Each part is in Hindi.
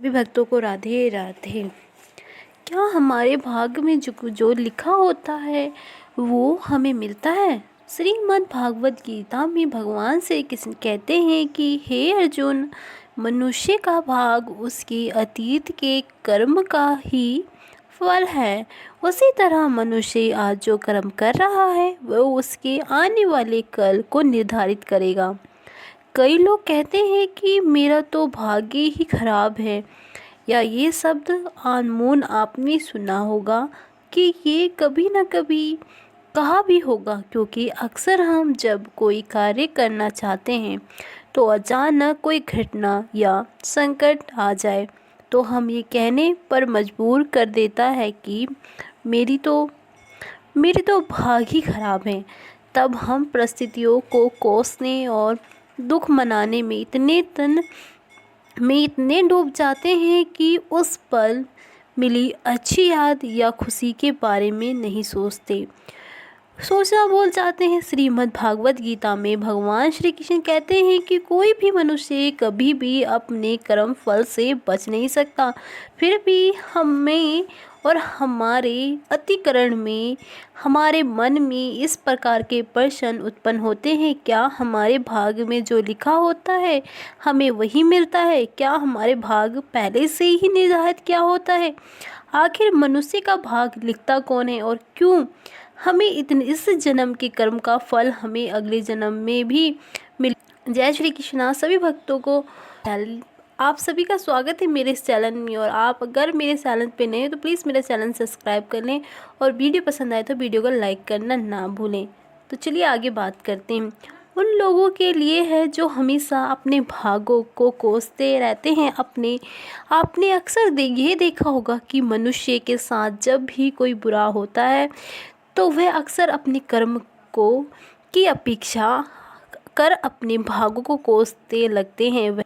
सभी भक्तों को राधे राधे। क्या हमारे भाग्य में जो जो लिखा होता है वो हमें मिलता है? श्रीमद् भागवत गीता में भगवान श्री कृष्ण कहते हैं कि हे अर्जुन, मनुष्य का भाग उसके अतीत के कर्म का ही फल है। उसी तरह मनुष्य आज जो कर्म कर रहा है वह उसके आने वाले कल को निर्धारित करेगा। कई लोग कहते हैं कि मेरा तो भाग्य ही खराब है, या ये शब्द अनमोल आपने सुना होगा कि ये कभी न कभी कहा भी होगा, क्योंकि अक्सर हम जब कोई कार्य करना चाहते हैं तो अचानक कोई घटना या संकट आ जाए तो हम ये कहने पर मजबूर कर देता है कि मेरी तो भाग ही खराब है। तब हम परिस्थितियों को कोसने और दुख मनाने में इतने डूब जाते हैं कि उस पल मिली अच्छी याद या खुशी के बारे में नहीं सोचना भूल जाते हैं। श्रीमद् भागवत गीता में भगवान श्री कृष्ण कहते हैं कि कोई भी मनुष्य कभी भी अपने कर्म फल से बच नहीं सकता। फिर भी हमें और हमारे अतिकरण में, हमारे मन में इस प्रकार के प्रश्न उत्पन्न होते हैं, क्या हमारे भाग्य में जो लिखा होता है हमें वही मिलता है? क्या हमारे भाग्य पहले से ही निर्धारित क्या होता है? आखिर मनुष्य का भाग्य लिखता कौन है और क्यों? हमें इस जन्म के कर्म का फल हमें अगले जन्म में भी मिल। जय श्री कृष्णा। सभी भक्तों को आप सभी का स्वागत है मेरे इस चैनल में। और आप अगर मेरे चैनल पे नए हो तो प्लीज़ मेरा चैनल सब्सक्राइब कर लें, और वीडियो पसंद आए तो वीडियो को लाइक करना ना भूलें। तो चलिए आगे बात करते हैं। उन लोगों के लिए है जो हमेशा अपने भाग्यों को कोसते रहते हैं। आपने अक्सर ये देखा होगा कि मनुष्य के साथ जब भी कोई बुरा होता है तो वह अक्सर अपने कर्म की अपेक्षा कर अपने भाग्यों को कोसते लगते हैं। वह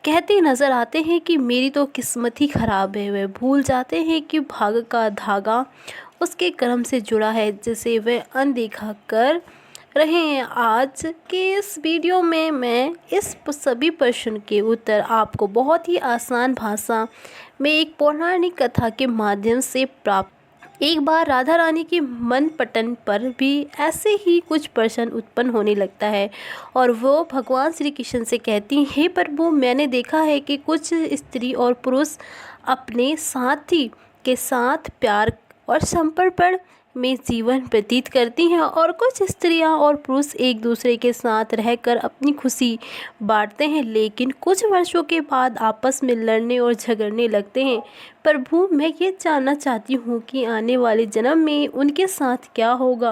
कहते नज़र आते हैं कि मेरी तो किस्मत ही खराब है। वह भूल जाते हैं कि भाग्य का धागा उसके कर्म से जुड़ा है, जिसे वह अनदेखा कर रहे हैं। आज के इस वीडियो में मैं इस सभी प्रश्न के उत्तर आपको बहुत ही आसान भाषा में एक पौराणिक कथा के माध्यम से प्राप्त। एक बार राधा रानी के मन पटन पर भी ऐसे ही कुछ प्रश्न उत्पन्न होने लगता है, और वो भगवान श्री कृष्ण से कहती, हे प्रभु, मैंने देखा है कि कुछ स्त्री और पुरुष अपने साथी के साथ प्यार और समर्पण में जीवन व्यतीत करती हैं, और कुछ स्त्रियां और पुरुष एक दूसरे के साथ रहकर अपनी खुशी बांटते हैं, लेकिन कुछ वर्षों के बाद आपस में लड़ने और झगड़ने लगते हैं। प्रभु, मैं ये जानना चाहती हूँ कि आने वाले जन्म में उनके साथ क्या होगा?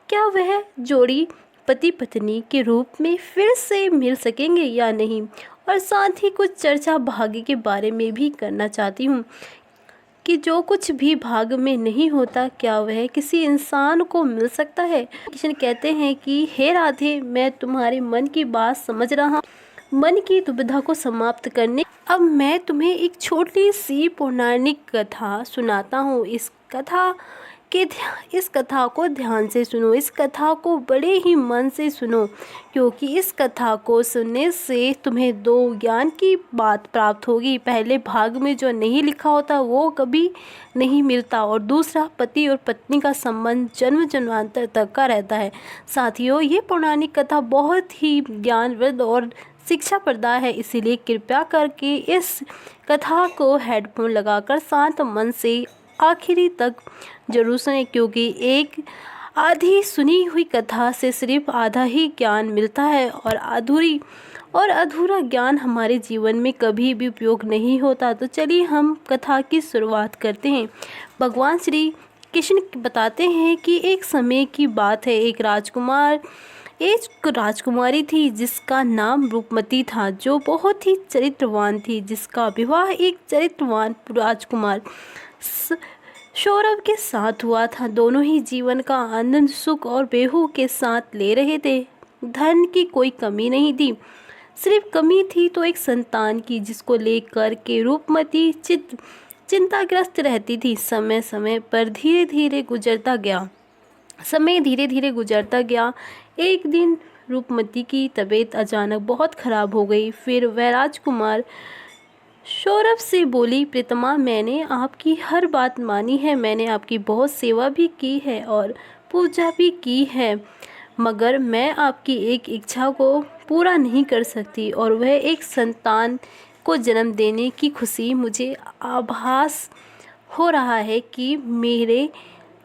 क्या वह जोड़ी पति पत्नी के रूप में फिर से मिल सकेंगे या नहीं? और साथ ही कुछ चर्चा भाग्य के बारे में भी करना चाहती हूँ कि जो कुछ भी भाग्य में नहीं होता क्या वह किसी इंसान को मिल सकता है? कृष्ण कहते हैं कि हे राधे, मैं तुम्हारे मन की बात समझ रहा हूँ। मन की दुविधा को समाप्त करने अब मैं तुम्हें एक छोटी सी पौराणिक कथा सुनाता हूँ। इस कथा को ध्यान से सुनो। इस कथा को बड़े ही मन से सुनो, क्योंकि इस कथा को सुनने से तुम्हें दो ज्ञान की बात प्राप्त होगी। पहले, भाग्य में जो नहीं लिखा होता वो कभी नहीं मिलता, और दूसरा, पति और पत्नी का संबंध जन्म जन्मांतर तक का रहता है। साथियों, ये पौराणिक कथा बहुत ही ज्ञानवृद्ध और शिक्षा प्रदाय है, इसीलिए कृपया करके इस कथा को हेडफोन लगाकर शांत मन से आखिरी तक जरूर सुनें, क्योंकि एक आधी सुनी हुई कथा से सिर्फ आधा ही ज्ञान मिलता है, और अधूरा ज्ञान हमारे जीवन में कभी भी उपयोग नहीं होता। तो चलिए हम कथा की शुरुआत करते हैं। भगवान श्री कृष्ण बताते हैं कि एक समय की बात है, एक राजकुमारी थी जिसका नाम रूपमती था, जो बहुत ही चरित्रवान थी, जिसका विवाह एक चरित्रवान राजकुमार सौरभ के साथ हुआ था। दोनों ही जीवन का आनंद, सुख और बेहू के साथ ले रहे थे। धन की कोई कमी नहीं थी, सिर्फ कमी थी तो एक संतान की, जिसको लेकर के रूपमती चिंताग्रस्त रहती थी। समय धीरे धीरे गुजरता गया। एक दिन रूपमती की तबीयत अचानक बहुत खराब हो गई। फिर वह राजकुमार सौरभ से बोली प्रीतमा, मैंने आपकी हर बात मानी है, मैंने आपकी बहुत सेवा भी की है और पूजा भी की है, मगर मैं आपकी एक इच्छा को पूरा नहीं कर सकती और वह एक संतान को जन्म देने की खुशी। मुझे आभास हो रहा है कि मेरे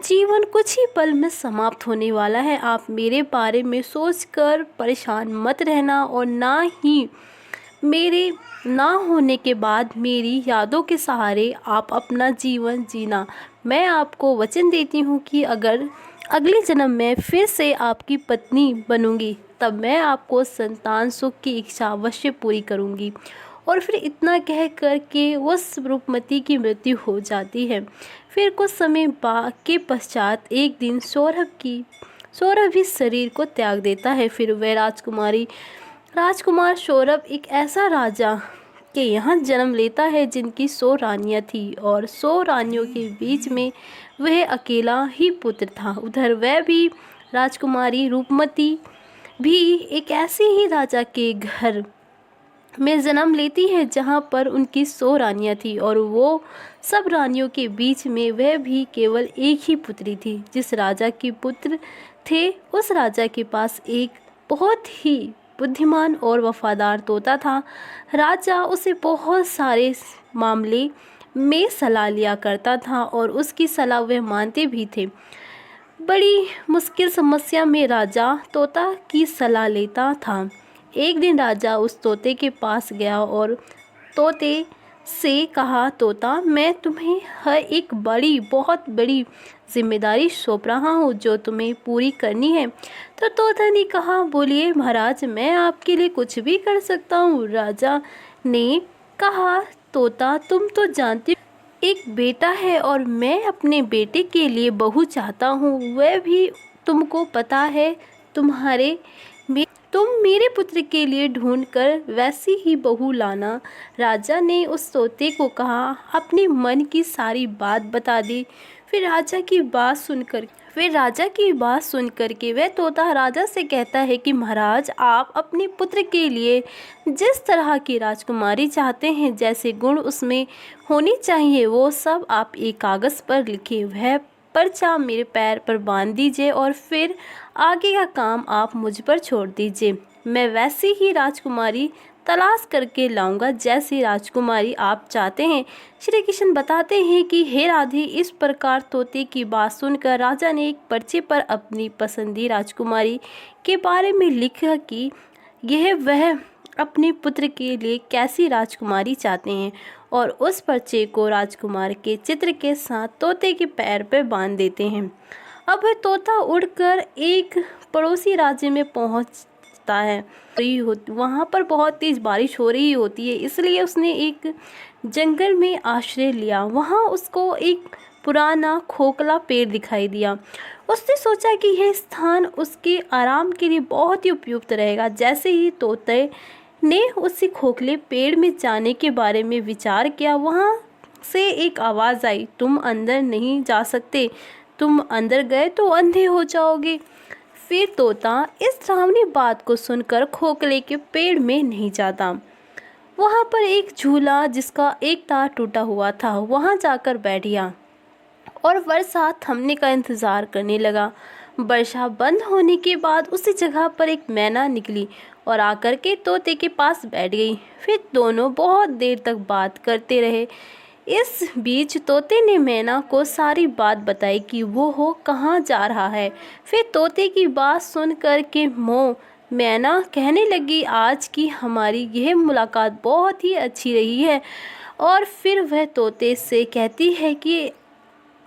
जीवन कुछ ही पल में समाप्त होने वाला है। आप मेरे बारे में सोचकर परेशान मत रहना और ना ही मेरे ना होने के बाद मेरी यादों के सहारे आप अपना जीवन जीना। मैं आपको वचन देती हूँ कि अगर अगले जन्म में फिर से आपकी पत्नी बनूंगी तब मैं आपको संतान सुख की इच्छा अवश्य पूरी करूंगी। और फिर इतना कह कर के उस रूपमती की मृत्यु हो जाती है। फिर कुछ समय के पश्चात एक दिन सौरभ इस शरीर को त्याग देता है। फिर वह राजकुमार सौरभ एक ऐसा राजा के यहाँ जन्म लेता है जिनकी 100 रानियाँ थी और 100 रानियों के बीच में वह अकेला ही पुत्र था। उधर वह भी राजकुमारी रूपमती भी एक ऐसे ही राजा के घर में जन्म लेती है जहाँ पर उनकी 100 रानियाँ थी और वो सब रानियों के बीच में वह भी केवल एक ही पुत्री थी। जिस राजा के पुत्र थे उस राजा के पास एक बहुत ही बुद्धिमान और वफादार तोता था। राजा उसे बहुत सारे मामले में सलाह लिया करता था और उसकी सलाह वह मानते भी थे। बड़ी मुश्किल समस्या में राजा तोता की सलाह लेता था। एक दिन राजा उस तोते के पास गया और तोते से कहा, तोता, मैं तुम्हें एक बहुत बड़ी जिम्मेदारी सौंप रहा हूँ जो तुम्हें पूरी करनी है। तो तोता ने कहा, बोलिए महाराज, मैं आपके लिए कुछ भी कर सकता हूँ। राजा ने कहा, तोता, तुम तो जानते हो एक बेटा है और मैं अपने बेटे के लिए बहू चाहता हूँ, वह भी तुमको पता है। तुम मेरे पुत्र के लिए ढूंढकर वैसी ही बहू लाना। राजा ने उस तोते को कहा, अपने मन की सारी बात बता दी। फिर राजा की बात सुनकर के वह तोता राजा से कहता है कि महाराज, आप अपने पुत्र के लिए जिस तरह की राजकुमारी चाहते हैं, जैसे गुण उसमें होनी चाहिए, वो सब आप एक कागज़ पर लिखे वह पर्चा मेरे पैर पर बांध दीजिए और फिर आगे का काम आप मुझ पर छोड़ दीजिए। मैं वैसी ही राजकुमारी तलाश करके लाऊंगा जैसी राजकुमारी आप चाहते हैं। श्री कृष्ण बताते हैं कि हे राधे, इस प्रकार तोते की बात सुनकर राजा ने एक पर्चे पर अपनी पसंदीदा राजकुमारी के बारे में लिखा कि वह अपने पुत्र के लिए कैसी राजकुमारी चाहते हैं और उस पर्चे को राजकुमार के चित्र के साथ तोते के पैर पर बांध देते हैं। अब तोता उड़कर एक पड़ोसी राज्य में पहुंचता है। वहां पर बहुत तेज बारिश हो रही होती है, इसलिए उसने एक जंगल में आश्रय लिया। वहां उसको एक पुराना खोखला पेड़ दिखाई दिया। उसने सोचा कि यह स्थान उसके आराम के लिए बहुत ही उपयुक्त रहेगा। जैसे ही तोते ने उसी खोखले पेड़ में जाने के बारे में विचार किया, वहां से एक आवाज़ आई, तुम अंदर नहीं जा सकते, तुम अंदर गए तो अंधे हो जाओगे। फिर तोता इस डरावनी बात को सुनकर खोखले के पेड़ में नहीं जाता। वहाँ पर एक झूला जिसका एक तार टूटा हुआ था, वहाँ जाकर बैठ गया और वर्षा थमने का इंतज़ार करने लगा। वर्षा बंद होने के बाद उसी जगह पर एक मैना निकली और आकर के तोते के पास बैठ गई। फिर दोनों बहुत देर तक बात करते रहे। इस बीच तोते ने मैना को सारी बात बताई कि वो कहाँ जा रहा है। फिर तोते की बात सुनकर के मैना कहने लगी, आज की हमारी यह मुलाकात बहुत ही अच्छी रही है। और फिर वह तोते से कहती है कि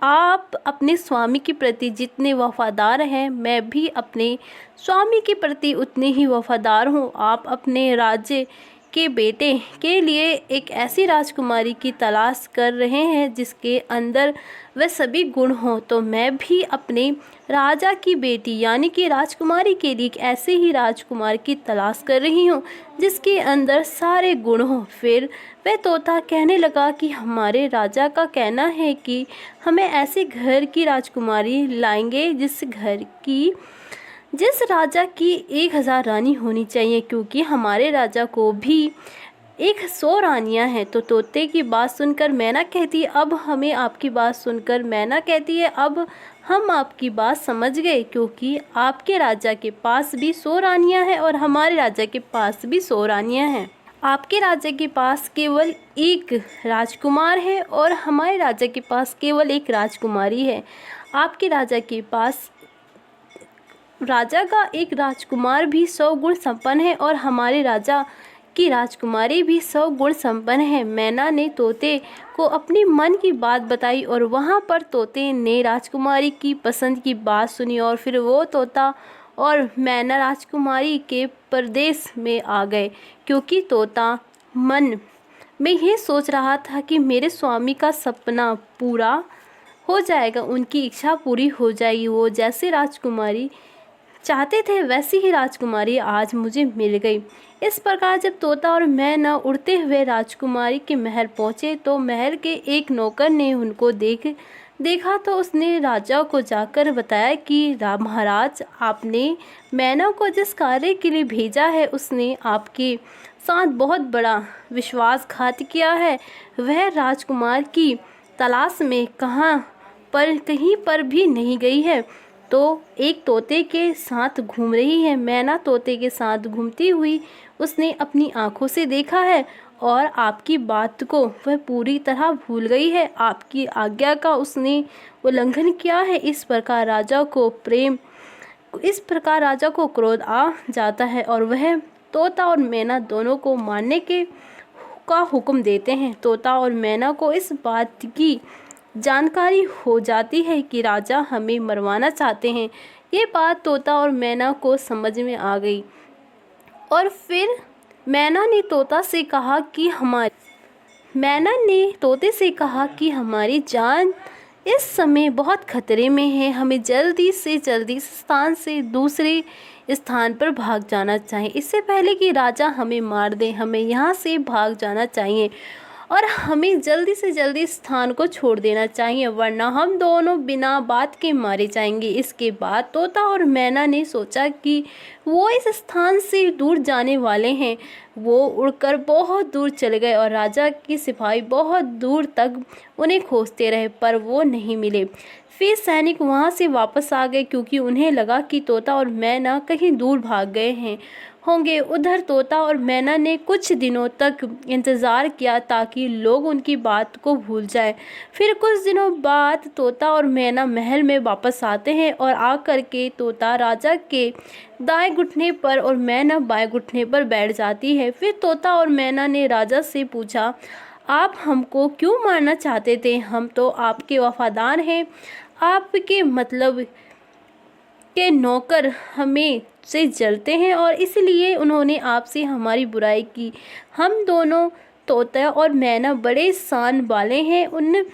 आप अपने स्वामी के प्रति जितने वफादार हैं, मैं भी अपने स्वामी के प्रति उतने ही वफादार हूँ। आप अपने राज्य के बेटे के लिए एक ऐसी राजकुमारी की तलाश कर रहे हैं जिसके अंदर वह सभी गुण हों, तो मैं भी अपने राजा की बेटी यानी कि राजकुमारी के लिए एक ऐसे ही राजकुमार की तलाश कर रही हूँ जिसके अंदर सारे गुण हों। फिर वह तोता कहने लगा कि हमारे राजा का कहना है कि हमें ऐसे घर की राजकुमारी लाएंगे जिस राजा की 1000 रानी होनी चाहिए, क्योंकि हमारे राजा को भी एक 100 रानियां हैं। तो तोते की बात सुनकर मैना कहती है अब हमें आपकी बात सुनकर मैना कहती है अब हम आपकी बात समझ गए, क्योंकि आपके राजा के पास भी 100 रानियां हैं और हमारे राजा के पास भी 100 रानियां हैं। आपके राजा के पास केवल एक राजकुमार है और हमारे राजा के पास केवल एक राजकुमारी है। आपके राजा के पास राजा का एक राजकुमार भी 100 गुण संपन्न है और हमारे राजा की राजकुमारी भी 100 गुण संपन्न है। मैना ने तोते को अपनी मन की बात बताई और वहाँ पर तोते ने राजकुमारी की पसंद की बात सुनी और फिर वो तोता और मैना राजकुमारी के परदेश में आ गए, क्योंकि तोता मन में ये सोच रहा था कि मेरे स्वामी का सपना पूरा हो जाएगा, उनकी इच्छा पूरी हो जाएगी। वो जैसे राजकुमारी चाहते थे वैसी ही राजकुमारी आज मुझे मिल गई। इस प्रकार जब तोता और मैना उड़ते हुए राजकुमारी के महल पहुँचे तो महल के एक नौकर ने उनको देखा तो उसने राजा को जाकर बताया कि महाराज आपने मैना को जिस कार्य के लिए भेजा है उसने आपके साथ बहुत बड़ा विश्वासघात किया है। वह राजकुमार की तलाश में कहीं पर भी नहीं गई है, तो एक तोते के साथ घूम रही है। मैना तोते के साथ घूमती हुई उसने अपनी आंखों से देखा है और आपकी बात को वह पूरी तरह भूल गई है। आपकी आज्ञा का उसने उल्लंघन किया है। इस प्रकार राजा को क्रोध आ जाता है और वह तोता और मैना दोनों को मारने का हुक्म देते हैं। तोता और मैना को इस बात की जानकारी हो जाती है कि राजा हमें मरवाना चाहते हैं। ये बात तोता और मैना को समझ में आ गई और फिर मैना ने तोते से कहा कि हमारी जान इस समय बहुत खतरे में है, हमें जल्दी से जल्दी इस स्थान से दूसरे स्थान पर भाग जाना चाहिए। इससे पहले कि राजा हमें मार दे हमें यहाँ से भाग जाना चाहिए और हमें जल्दी से जल्दी स्थान को छोड़ देना चाहिए, वरना हम दोनों बिना बात के मारे जाएंगे। इसके बाद तोता और मैना ने सोचा कि वो इस स्थान से दूर जाने वाले हैं। वो उड़कर बहुत दूर चले गए और राजा के सिपाही बहुत दूर तक उन्हें खोजते रहे पर वो नहीं मिले। फिर सैनिक वहाँ से वापस आ गए क्योंकि उन्हें लगा कि तोता और मैना कहीं दूर भाग गए होंगे। उधर तोता और मैना ने कुछ दिनों तक इंतज़ार किया ताकि लोग उनकी बात को भूल जाएं। फिर कुछ दिनों बाद तोता और मैना महल में वापस आते हैं और आकर के तोता राजा के दाएं घुटने पर और मैना बाएं घुटने पर बैठ जाती है। फिर तोता और मैना ने राजा से पूछा, आप हमको क्यों मारना चाहते थे? हम तो आपके वफादार हैं, आपके मतलब के नौकर हमें से जलते हैं और इसलिए उन्होंने आपसे हमारी बुराई की। हम दोनों तोता और मैना बड़े शान वाले हैं, उन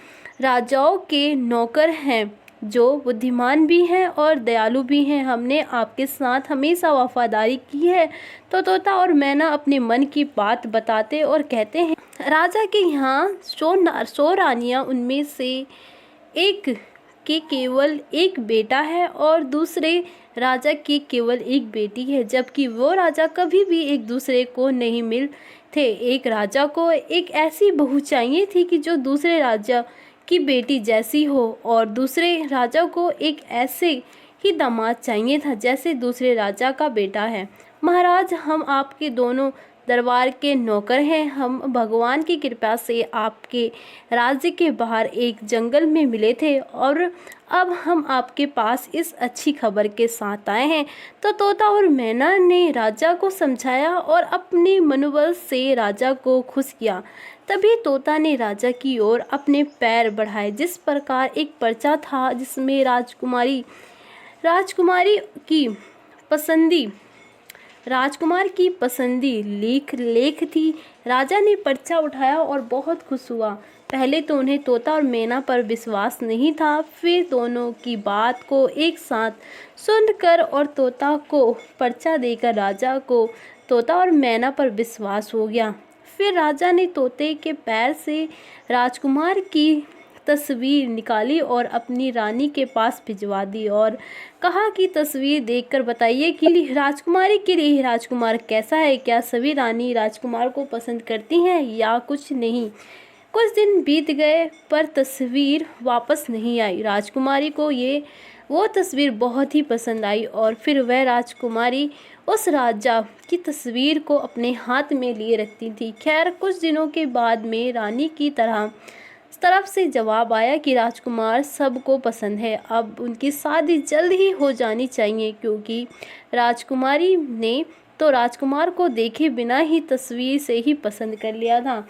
राजाओं के नौकर हैं जो बुद्धिमान भी हैं और दयालु भी हैं। हमने आपके साथ हमेशा वफादारी की है। तो तोता और मैना अपने मन की बात बताते और कहते हैं, राजा के यहाँ 100 रानियाँ, उनमें से एक के केवल एक बेटा है और दूसरे राजा की केवल एक बेटी है, जबकि वो राजा कभी भी एक दूसरे को नहीं मिल थे। एक राजा को एक ऐसी बहू चाहिए थी कि जो दूसरे राजा की बेटी जैसी हो और दूसरे राजा को एक ऐसे ही दामाद चाहिए था जैसे दूसरे राजा का बेटा है। महाराज, हम आपके दोनों दरबार के नौकर हैं। हम भगवान की कृपा से आपके राज्य के बाहर एक जंगल में मिले थे और अब हम आपके पास इस अच्छी खबर के साथ आए हैं। तो तोता और मैना ने राजा को समझाया और अपने मनोबल से राजा को खुश किया। तभी तोता ने राजा की ओर अपने पैर बढ़ाए। जिस प्रकार एक पर्चा था जिसमें राजकुमार की पसंदी लेख थी। राजा ने पर्चा उठाया और बहुत खुश हुआ। पहले तो उन्हें तोता और मैना पर विश्वास नहीं था, फिर दोनों की बात को एक साथ सुनकर और तोता को पर्चा देकर राजा को तोता और मैना पर विश्वास हो गया। फिर राजा ने तोते के पैर से राजकुमार की तस्वीर निकाली और अपनी रानी के पास भिजवा दी और कहा कि तस्वीर देखकर बताइए कि राजकुमारी के लिए राजकुमार कैसा है, क्या सभी रानी राजकुमार को पसंद करती हैं या कुछ नहीं। कुछ दिन बीत गए पर तस्वीर वापस नहीं आई। राजकुमारी को वो तस्वीर बहुत ही पसंद आई और फिर वह राजकुमारी उस राजा की तस्वीर को अपने हाथ में लिए रखती थी। खैर कुछ दिनों के बाद में रानी की तरफ से जवाब आया कि राजकुमार सबको पसंद है, अब उनकी शादी जल्द ही हो जानी चाहिए, क्योंकि राजकुमारी ने तो राजकुमार को देखे बिना ही तस्वीर से ही पसंद कर लिया था।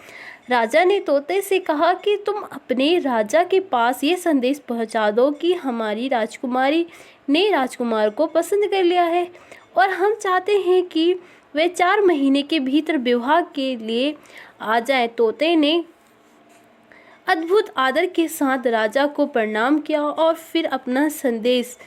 राजा ने तोते से कहा कि तुम अपने राजा के पास ये संदेश पहुंचा दो कि हमारी राजकुमारी ने राजकुमार को पसंद कर लिया है और हम चाहते हैं कि वे 4 महीने के भीतर विवाह के लिए आ जाए। तोते ने अद्भुत आदर के साथ राजा को प्रणाम किया और फिर अपना संदेश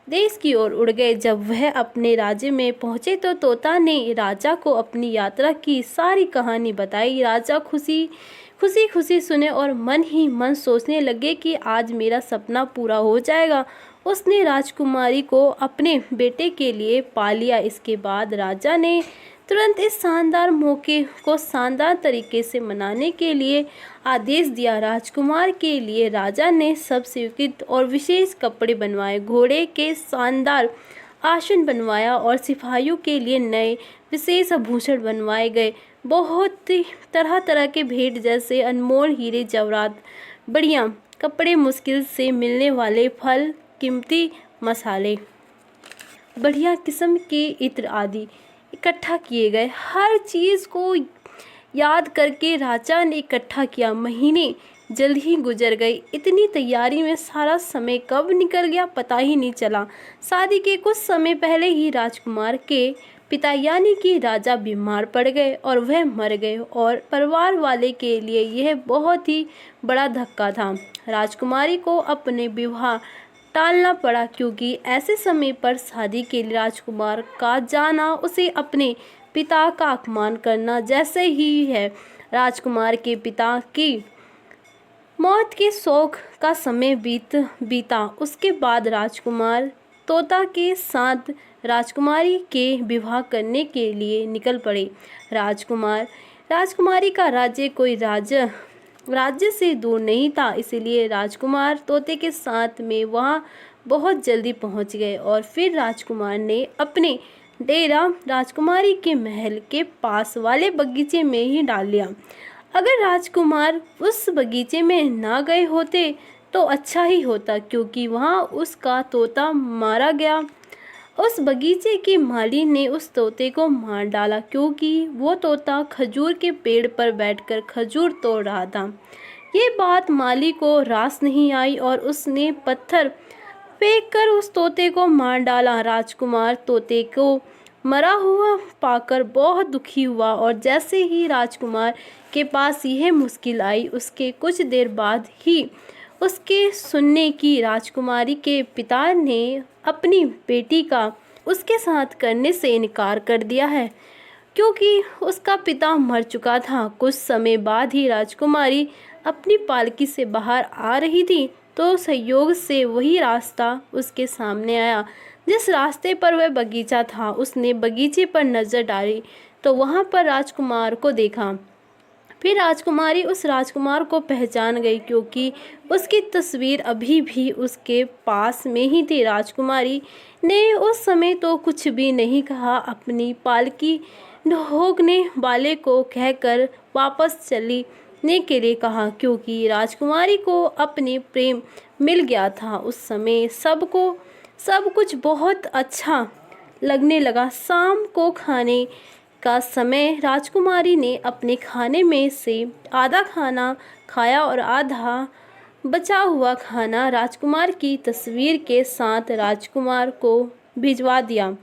देश की ओर उड़ गए। जब वह अपने राज्य में पहुंचे तो तोता ने राजा को अपनी यात्रा की सारी कहानी बताई। राजा खुशी सुने और मन ही मन सोचने लगे कि आज मेरा सपना पूरा हो जाएगा। उसने राजकुमारी को अपने बेटे के लिए पा लिया। इसके बाद राजा ने तुरंत इस शानदार मौके को शानदार तरीके से मनाने के लिए आदेश दिया। राजकुमार के लिए राजा ने सब स्वीकृत और विशेष कपड़े बनवाए, घोड़े के शानदार आसन बनवाया और सिपाहियों के लिए नए विशेष आभूषण बनवाए गए। बहुत तरह तरह के भेंट जैसे अनमोल हीरे जवाहरात, बढ़िया कपड़े, मुश्किल से मिलने वाले फल, कीमती मसाले, बढ़िया किस्म के इत्र आदि इकट्ठा किए गए। हर चीज़ को याद करके राजा ने इकट्ठा किया। महीने जल्द ही गुजर गए। इतनी तैयारी में सारा समय कब निकल गया पता ही नहीं चला। शादी के कुछ समय पहले ही राजकुमार के पिता यानी कि राजा बीमार पड़ गए और वह मर गए और परिवार वाले के लिए यह बहुत ही बड़ा धक्का था। राजकुमारी को अपने विवाह टालना पड़ा, क्योंकि ऐसे समय पर शादी के लिए राजकुमार का जाना उसे अपने पिता का अपमान करना जैसे ही है। राजकुमार के पिता की मौत के शोक का समय बीता। उसके बाद राजकुमार तोता के साथ राजकुमारी के विवाह करने के लिए निकल पड़े। राजकुमारी का राज्य कोई राज्य से दूर नहीं था, इसलिए राजकुमार तोते के साथ में वहाँ बहुत जल्दी पहुँच गए और फिर राजकुमार ने अपने डेरा राजकुमारी के महल के पास वाले बगीचे में ही डाल लिया। अगर राजकुमार उस बगीचे में ना गए होते तो अच्छा ही होता, क्योंकि वहाँ उसका तोता मारा गया। उस बगीचे की माली ने उस तोते को मार डाला, क्योंकि वो तोता खजूर के पेड़ पर बैठकर खजूर तोड़ रहा था। ये बात माली को रास नहीं आई और उसने पत्थर फेंककर उस तोते को मार डाला। राजकुमार तोते को मरा हुआ पाकर बहुत दुखी हुआ और जैसे ही राजकुमार के पास यह मुश्किल आई, उसके कुछ देर बाद ही उसके सुनने की राजकुमारी के पिता ने अपनी बेटी का उसके साथ करने से इनकार कर दिया है, क्योंकि उसका पिता मर चुका था। कुछ समय बाद ही राजकुमारी अपनी पालकी से बाहर आ रही थी तो संयोग से वही रास्ता उसके सामने आया जिस रास्ते पर वह बगीचा था। उसने बगीचे पर नज़र डाली तो वहाँ पर राजकुमार को देखा। फिर राजकुमारी उस राजकुमार को पहचान गई, क्योंकि उसकी तस्वीर अभी भी उसके पास में ही थी। राजकुमारी ने उस समय तो कुछ भी नहीं कहा, अपनी पालकी ढोकने वाले को कहकर वापस चलने के लिए कहा, क्योंकि राजकुमारी को अपने प्रेम मिल गया था। उस समय सब कुछ बहुत अच्छा लगने लगा। शाम को खाने का समय राजकुमारी ने अपने खाने में से आधा खाना खाया और आधा बचा हुआ खाना राजकुमार की तस्वीर के साथ राजकुमार को भिजवा दिया।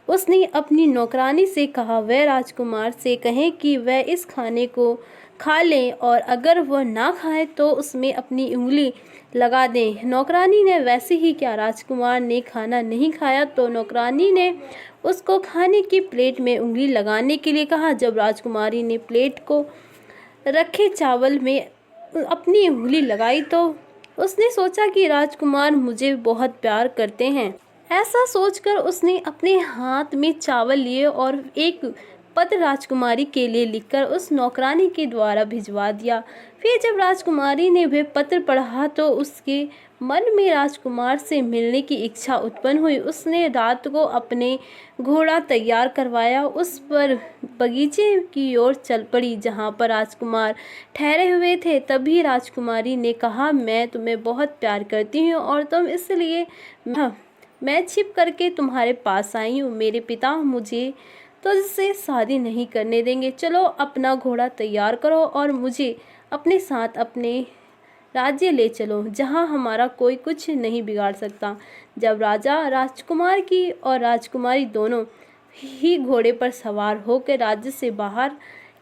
उसने अपनी नौकरानी से कहा वह राजकुमार से कहें कि वह इस खाने को खा लें और अगर वह ना खाए तो उसमें अपनी उंगली लगा दें। नौकरानी ने वैसे ही किया। राजकुमार ने खाना नहीं खाया तो नौकरानी ने उसको खाने की प्लेट में उंगली लगाने के लिए कहा। जब राजकुमारी ने प्लेट को रखे चावल में अपनी उंगली लगाई तो उसने सोचा कि राजकुमार मुझे बहुत प्यार करते हैं। ऐसा सोचकर उसने अपने हाथ में चावल लिए और एक पत्र राजकुमारी के लिए लिखकर उस नौकरानी के द्वारा भिजवा दिया। फिर जब राजकुमारी ने वह पत्र पढ़ा तो उसके मन में राजकुमार से मिलने की इच्छा उत्पन्न हुई। उसने रात को अपने घोड़ा तैयार करवाया, उस पर बगीचे की ओर चल पड़ी जहाँ पर राजकुमार ठहरे हुए थे। तभी राजकुमारी ने कहा, मैं तुम्हें बहुत प्यार करती हूँ और तुम इसलिए मैं छिप करके तुम्हारे पास आई हूँ। मेरे पिता मुझे तुझसे शादी नहीं करने देंगे। चलो अपना घोड़ा तैयार करो और मुझे अपने साथ अपने राज्य ले चलो, जहाँ हमारा कोई कुछ नहीं बिगाड़ सकता। जब राजा राजकुमार की और राजकुमारी दोनों ही घोड़े पर सवार होकर राज्य से बाहर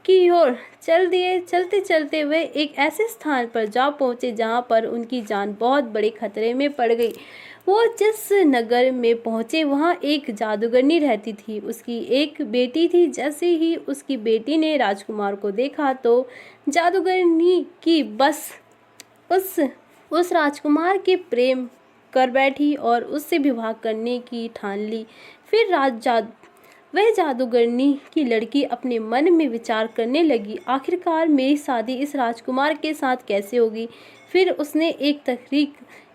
की ओर चल दिए, चलते चलते वे एक ऐसे स्थान पर जा पहुँचे जहाँ पर उनकी जान बहुत बड़े खतरे में पड़ गई। वो जिस नगर में पहुँचे वहाँ एक जादूगरनी रहती थी। उसकी एक बेटी थी। जैसे ही उसकी बेटी ने राजकुमार को देखा तो जादूगरनी की बस उस राजकुमार के प्रेम कर बैठी और उससे विवाह करने की ठान ली। फिर वह जादूगरनी की लड़की अपने मन में विचार करने लगी, आखिरकार मेरी शादी इस राजकुमार के साथ कैसे होगी। फिर उसने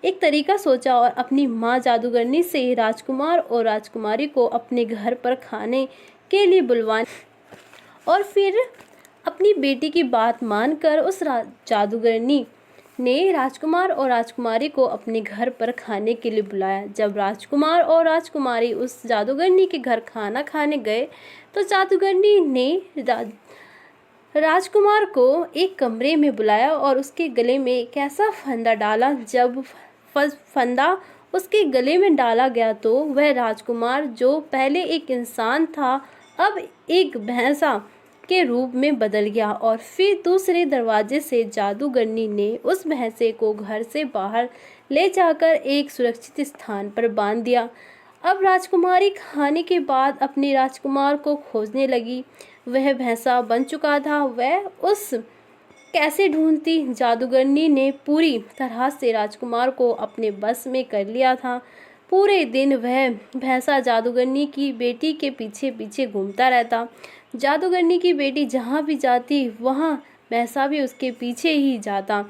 एक तरीका सोचा और अपनी माँ जादूगरनी से राजकुमार और राजकुमारी को अपने घर पर खाने के लिए बुलवाने और फिर अपनी बेटी की बात मानकर उस जादूगरनी ने राजकुमार और राजकुमारी को अपने घर पर खाने के लिए बुलाया। जब राजकुमार और राजकुमारी उस जादूगरनी के घर खाना खाने गए तो जादूगरनी ने राजकुमार को एक कमरे में बुलाया और उसके गले में एक ऐसा फंदा डाला। जब फंदा उसके गले में डाला गया तो वह राजकुमार, जो पहले एक इंसान था, अब एक भैंसा के रूप में बदल गया। और फिर दूसरे दरवाजे से जादूगरनी ने उस भैंसे को घर से बाहर ले जाकर एक सुरक्षित स्थान पर बांध दिया। अब राजकुमारी खाने के बाद अपने राजकुमार को खोजने लगी। वह भैंसा बन चुका था। वह उस कैसे ढूंढती। जादूगरनी ने पूरी तरह से राजकुमार को अपने बस में कर लिया था। पूरे दिन वह भैंसा जादूगरनी की बेटी के पीछे पीछे घूमता रहता। जादूगरनी की बेटी जहाँ भी जाती वहाँ भैंसा भी उसके पीछे ही जाता।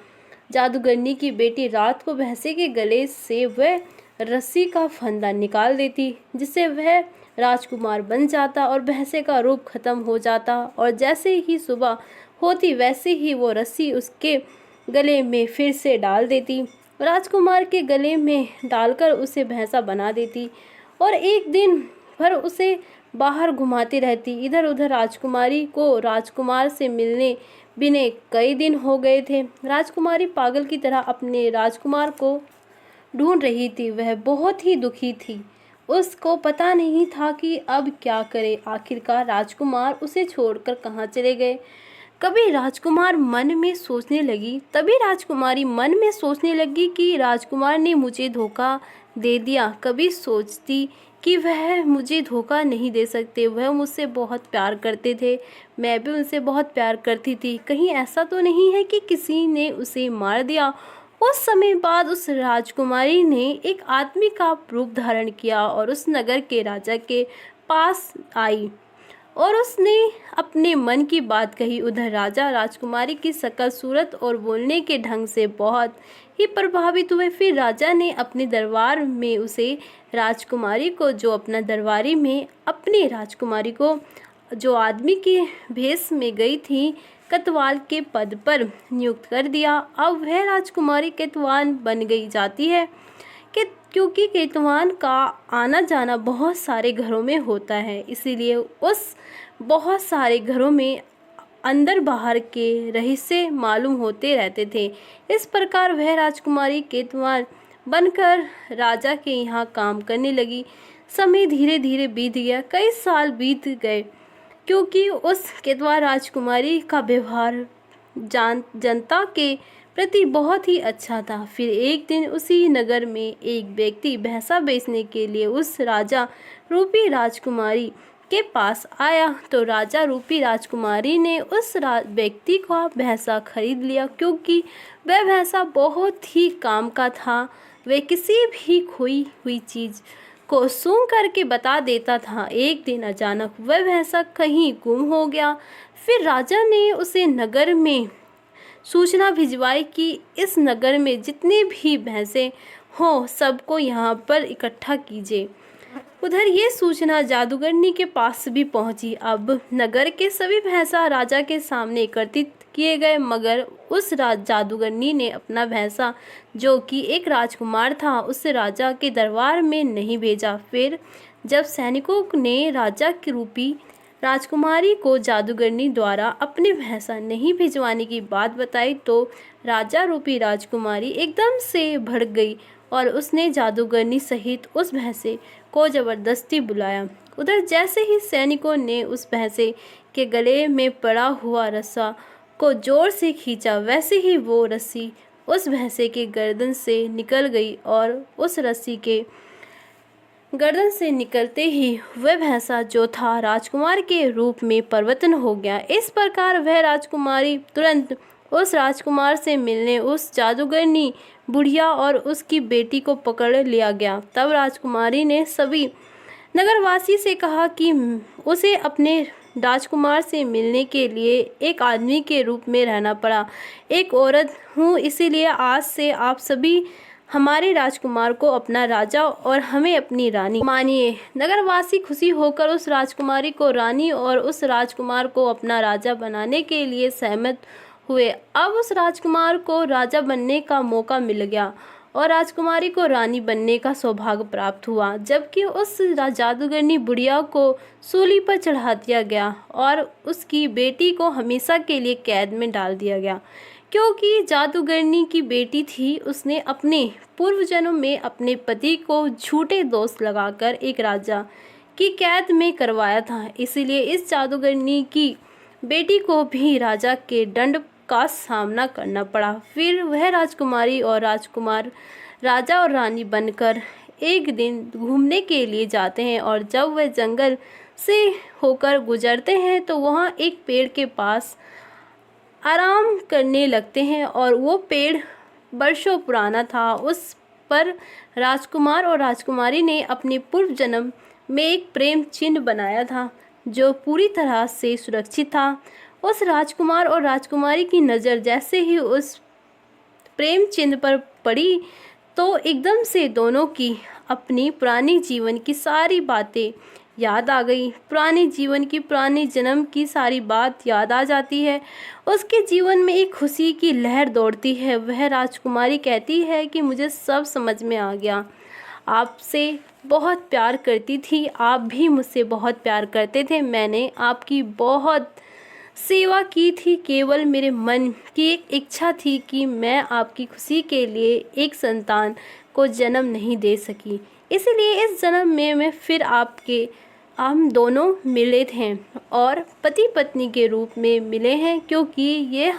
जादूगरनी की बेटी रात को भैंसे के गले से वह रस्सी का फंदा निकाल देती, जिससे वह राजकुमार बन जाता और भैंसे का रूप खत्म हो जाता। और जैसे ही सुबह होती वैसे ही वो रस्सी उसके गले में फिर से डाल देती, राजकुमार के गले में डालकर उसे भैंसा बना देती और एक दिन भर उसे बाहर घुमाती रहती। इधर उधर राजकुमारी को राजकुमार से मिलने बिना कई दिन हो गए थे। राजकुमारी पागल की तरह अपने राजकुमार को ढूंढ रही थी। वह बहुत ही दुखी थी। उसको पता नहीं था कि अब क्या करे। आखिरकार राजकुमार उसे छोड़कर कहाँ चले गए। तभी राजकुमारी मन में सोचने लगी कि राजकुमार ने मुझे धोखा दे दिया। कभी सोचती कि वह मुझे धोखा नहीं दे सकते। वह मुझसे बहुत प्यार करते थे, मैं भी उनसे बहुत प्यार करती थी। कहीं ऐसा तो नहीं है कि किसी ने उसे मार दिया। उस समय बाद उस राजकुमारी ने एक आदमी का रूप धारण किया और उस नगर के राजा के पास आई और उसने अपने मन की बात कही। उधर राजा राजकुमारी की शक्ल, सूरत और बोलने के ढंग से बहुत ही प्रभावित हुए। फिर राजा ने अपने दरबार में उसे राजकुमारी को, जो अपना दरबारी में अपनी राजकुमारी को, जो आदमी के भेष में गई थी, कोतवाल के पद पर नियुक्त कर दिया। अब वह राजकुमारी कोतवाल बन गई जाती है क्योंकि कोतवाल का आना जाना बहुत सारे घरों में होता है, इसीलिए उस बहुत सारे घरों में अंदर बाहर के रहस्य मालूम होते रहते थे। इस प्रकार वह राजकुमारी कोतवाल बनकर राजा के यहाँ काम करने लगी। समय धीरे धीरे बीत गया, कई साल बीत गए क्योंकि उस कोतवाल राजकुमारी का व्यवहार जनता के प्रति बहुत ही अच्छा था। फिर एक दिन उसी नगर में एक व्यक्ति भैंसा बेचने के लिए उस राजा रूपी राजकुमारी के पास आया तो राजा रूपी राजकुमारी ने उस व्यक्ति का भैंसा खरीद लिया क्योंकि वह भैंसा बहुत ही काम का था। वह किसी भी खोई हुई चीज़ को सूंघ करके बता देता था। एक दिन अचानक वह भैंसा कहीं गुम हो गया। फिर राजा ने उसे नगर में सूचना भिजवाई कि इस नगर में जितने भी भैंसे हों सबको यहाँ पर इकट्ठा कीजिए। उधर ये सूचना जादूगरनी के पास भी पहुंची। अब नगर के सभी भैंसा राजा के सामने एकत्रित किए गए, मगर उस जादूगरनी ने अपना भैंसा, जो कि एक राजकुमार था, उस राजा के दरबार में नहीं भेजा। फिर जब सैनिकों ने राजा की रूपी राजकुमारी को जादूगरनी द्वारा अपने भैंसा नहीं भिजवाने की बात बताई तो राजा रूपी राजकुमारी एकदम से भड़क गई और उसने जादूगरनी सहित उस भैंसे को जबरदस्ती बुलाया। उधर जैसे ही सैनिकों ने उस भैंसे के गले में पड़ा हुआ रस्सा को जोर से खींचा, वैसे ही वो रस्सी उस भैंसे के गर्दन से निकल गई और उस रस्सी के गर्दन से निकलते ही वह भैंसा जो था राजकुमार के रूप में परिवर्तन हो गया। इस प्रकार वह राजकुमारी तुरंत उस राजकुमार से मिलने उस जादूगरनी बुढ़िया और उसकी बेटी को पकड़ लिया गया। तब राजकुमारी ने सभी नगरवासी से कहा कि उसे अपने राजकुमार से मिलने के लिए एक आदमी के रूप में रहना पड़ा। एक औरत हूँ, इसीलिए आज से आप सभी हमारे राजकुमार को अपना राजा और हमें अपनी रानी मानिए। नगरवासी खुशी होकर उस राजकुमारी को रानी और उस राजकुमार को अपना राजा बनाने के लिए सहमत हुए। अब उस राजकुमार को राजा बनने का मौका मिल गया और राजकुमारी को रानी बनने का सौभाग्य प्राप्त हुआ, जबकि उस जादूगरनी बुढ़िया को सूली पर चढ़ा दिया गया और उसकी बेटी को हमेशा के लिए कैद में डाल दिया गया। क्योंकि जादूगरनी की बेटी थी, उसने अपने पूर्व जन्म में अपने पति को झूठे दोष लगाकर एक राजा की कैद में करवाया था, इसीलिए इस जादूगरनी की बेटी को भी राजा के दंड का सामना करना पड़ा। फिर वह राजकुमारी और राजकुमार राजा और रानी बनकर एक दिन घूमने के लिए जाते हैं और जब वह जंगल से होकर गुजरते हैं तो वहाँ एक पेड़ के पास आराम करने लगते हैं और वो पेड़ वर्षों पुराना था। उस पर राजकुमार और राजकुमारी ने अपने पूर्व जन्म में एक प्रेम चिन्ह बनाया था जो पूरी तरह से सुरक्षित था। उस राजकुमार और राजकुमारी की नज़र जैसे ही उस प्रेम चिन्ह पर पड़ी तो एकदम से दोनों की अपनी पुरानी जीवन की सारी बातें याद आ गई। पुराने जीवन की, पुराने जन्म की सारी बात याद आ जाती है। उसके जीवन में एक खुशी की लहर दौड़ती है। वह राजकुमारी कहती है कि मुझे सब समझ में आ गया, आपसे बहुत प्यार करती थी, आप भी मुझसे बहुत प्यार करते थे, मैंने आपकी बहुत सेवा की थी, केवल मेरे मन की एक इच्छा थी कि मैं आपकी खुशी के लिए एक संतान को जन्म नहीं दे सकी, इसलिए इस जन्म में मैं फिर हम दोनों मिले थे और पति पत्नी के रूप में मिले हैं, क्योंकि ये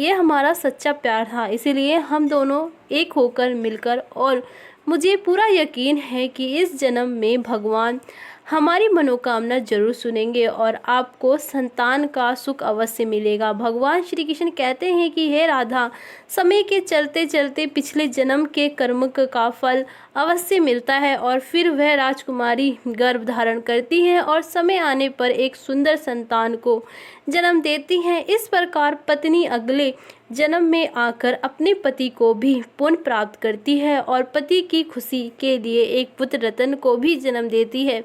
हमारा सच्चा प्यार था, इसीलिए हम दोनों एक होकर मिलकर, और मुझे पूरा यकीन है कि इस जन्म में भगवान हमारी मनोकामना जरूर सुनेंगे और आपको संतान का सुख अवश्य मिलेगा। भगवान श्री कृष्ण कहते हैं कि हे राधा, समय के चलते चलते पिछले जन्म के कर्म का फल अवश्य मिलता है और फिर वह राजकुमारी गर्भ धारण करती हैं और समय आने पर एक सुंदर संतान को जन्म देती हैं। इस प्रकार पत्नी अगले जन्म में आकर अपने पति को भी पुण्य प्राप्त करती है और पति की खुशी के लिए एक पुत्र रतन को भी जन्म देती है।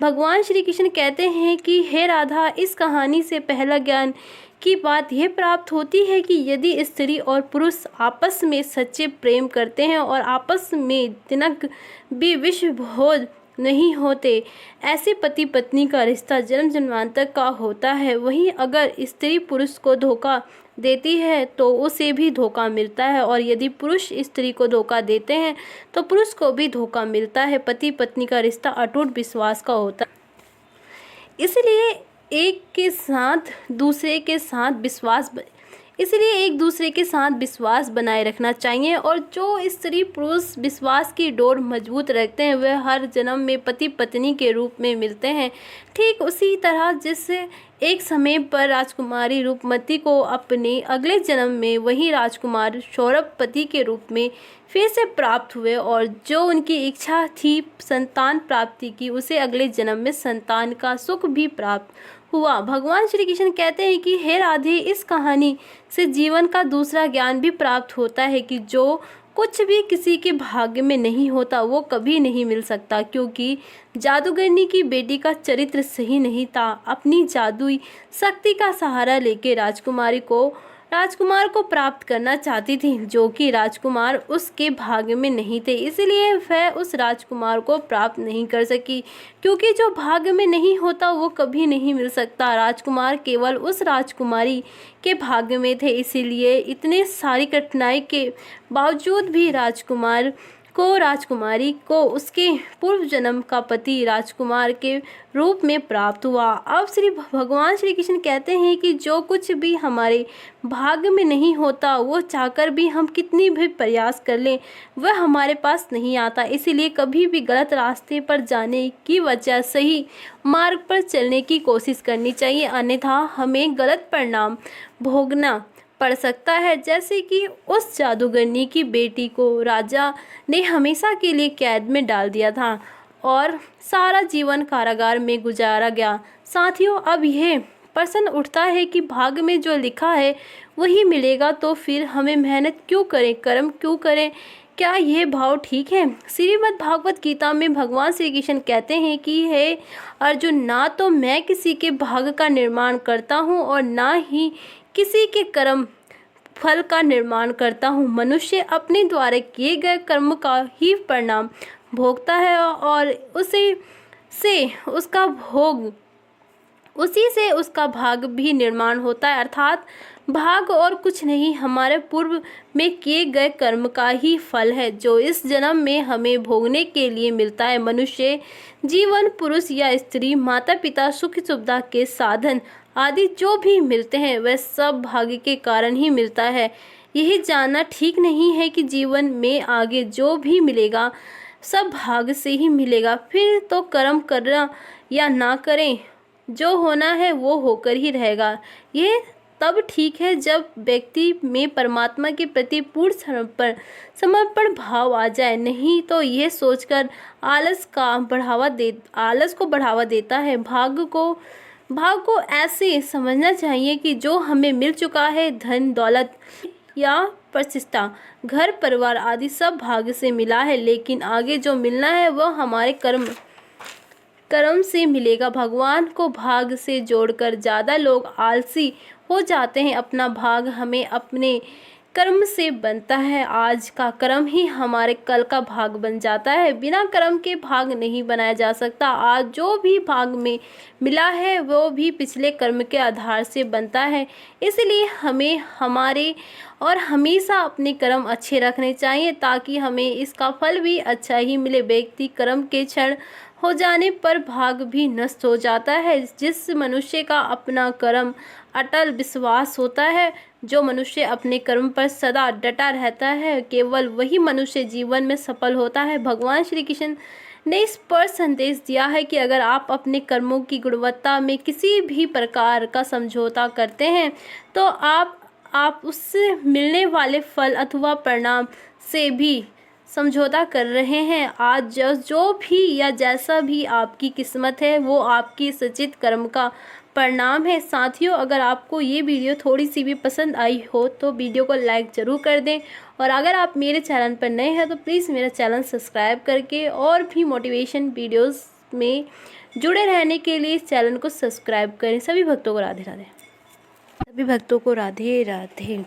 भगवान श्री कृष्ण कहते हैं कि हे राधा, इस कहानी से पहला ज्ञान की बात यह प्राप्त होती है कि यदि स्त्री और पुरुष आपस में सच्चे प्रेम करते हैं और आपस में तिनक भी विषभोज नहीं होते, ऐसे पति पत्नी का रिश्ता जन्म जन्मांतर का होता है। वहीं अगर स्त्री पुरुष को धोखा देती है तो उसे भी धोखा मिलता है, और यदि पुरुष स्त्री को धोखा देते हैं तो पुरुष को भी धोखा मिलता है। पति पत्नी का रिश्ता अटूट विश्वास का होता है, इसलिए एक के साथ दूसरे के साथ विश्वास इसलिए एक दूसरे के साथ विश्वास बनाए रखना चाहिए और जो स्त्री पुरुष विश्वास की डोर मजबूत रखते हैं वह हर जन्म में पति पत्नी के रूप में मिलते हैं। ठीक उसी तरह जिससे एक समय पर राजकुमारी रूपमती को अपने अगले जन्म में वही राजकुमार सौरभ पति के रूप में फिर से प्राप्त हुए और जो उनकी इच्छा थी संतान प्राप्ति की उसे अगले जन्म में संतान का सुख भी प्राप्त हुआ। भगवान श्री कृष्ण कहते हैं कि हे राधे, इस कहानी से जीवन का दूसरा ज्ञान भी प्राप्त होता है कि जो कुछ भी किसी के भाग्य में नहीं होता वो कभी नहीं मिल सकता, क्योंकि जादूगरनी की बेटी का चरित्र सही नहीं था। अपनी जादुई शक्ति का सहारा लेके राजकुमार को प्राप्त करना चाहती थी, जो कि राजकुमार उसके भाग्य में नहीं थे, इसलिए वह उस राजकुमार को प्राप्त नहीं कर सकी, क्योंकि जो भाग्य में नहीं होता वो कभी नहीं मिल सकता। राजकुमार केवल उस राजकुमारी के भाग्य में थे, इसीलिए इतने सारी कठिनाई के बावजूद भी राजकुमारी को उसके पूर्व जन्म का पति राजकुमार के रूप में प्राप्त हुआ। अब भगवान श्री कृष्ण कहते हैं कि जो कुछ भी हमारे भाग्य में नहीं होता वो चाहकर भी हम कितनी भी प्रयास कर लें वह हमारे पास नहीं आता। इसीलिए कभी भी गलत रास्ते पर जाने की वजह सही मार्ग पर चलने की कोशिश करनी चाहिए, अन्यथा हमें गलत परिणाम भोगना पड़ सकता है। जैसे कि उस जादूगरनी की बेटी को राजा ने हमेशा के लिए कैद में डाल दिया था और सारा जीवन कारागार में गुजारा गया। साथियों, अब यह प्रश्न उठता है कि भाग्य में जो लिखा है वही मिलेगा, तो फिर हमें मेहनत क्यों करें, कर्म क्यों करें? क्या यह भाव ठीक है? श्रीमद् भागवत गीता में भगवान श्री कृष्ण कहते हैं कि हे अर्जुन, ना तो मैं किसी के भाग्य का निर्माण करता हूँ और ना ही किसी के कर्म फल का निर्माण करता हूँ। मनुष्य अपने द्वारा किए गए कर्म का ही परिणाम भोगता है और उसी से उसका भाग्य भी निर्माण होता है। अर्थात भाग्य और कुछ नहीं, हमारे पूर्व में किए गए कर्म का ही फल है जो इस जन्म में हमें भोगने के लिए मिलता है। मनुष्य जीवन, पुरुष या स्त्री, माता पिता, सुख सुविधा के साधन आदि जो भी मिलते हैं वह सब भाग्य के कारण ही मिलता है। यही जानना ठीक नहीं है कि जीवन में आगे जो भी मिलेगा सब भाग्य से ही मिलेगा। फिर तो कर्म करना या ना करें, जो होना है वो होकर ही रहेगा। यह तब ठीक है जब व्यक्ति में परमात्मा के प्रति पूर्ण समर्पण भाव आ जाए, नहीं तो यह सोचकर आलस को बढ़ावा देता है। भाग्य को ऐसे समझना चाहिए कि जो हमें मिल चुका है, धन दौलत या प्रतिष्ठा, घर परिवार आदि सब भाग्य से मिला है, लेकिन आगे जो मिलना है वह हमारे कर्म से मिलेगा। भगवान को भाग्य से जोड़कर ज़्यादा लोग आलसी हो जाते हैं। अपना भाग्य हमें अपने कर्म से बनता है। आज का कर्म ही हमारे कल का भाग बन जाता है। बिना कर्म के भाग नहीं बनाया जा सकता। आज जो भी भाग में मिला है वो भी पिछले कर्म के आधार से बनता है। इसलिए हमें हमेशा अपने कर्म अच्छे रखने चाहिए ताकि हमें इसका फल भी अच्छा ही मिले। व्यक्ति कर्म के क्षण हो जाने पर भाग भी नष्ट हो जाता है। जिस मनुष्य का अपना कर्म अटल विश्वास होता है, जो मनुष्य अपने कर्म पर सदा डटा रहता है, केवल वही मनुष्य जीवन में सफल होता है। भगवान श्री कृष्ण ने इस पर संदेश दिया है कि अगर आप अपने कर्मों की गुणवत्ता में किसी भी प्रकार का समझौता करते हैं तो आप उससे मिलने वाले फल अथवा परिणाम से भी समझौता कर रहे हैं। आज जो भी या जैसा भी आपकी किस्मत है वो आपकी सचित कर्म का परिणाम है। साथियों, अगर आपको ये वीडियो थोड़ी सी भी पसंद आई हो तो वीडियो को लाइक ज़रूर कर दें और अगर आप मेरे चैनल पर नए हैं तो प्लीज़ मेरा चैनल सब्सक्राइब करके और भी मोटिवेशन वीडियोस में जुड़े रहने के लिए इस चैनल को सब्सक्राइब करें। सभी भक्तों को राधे राधे।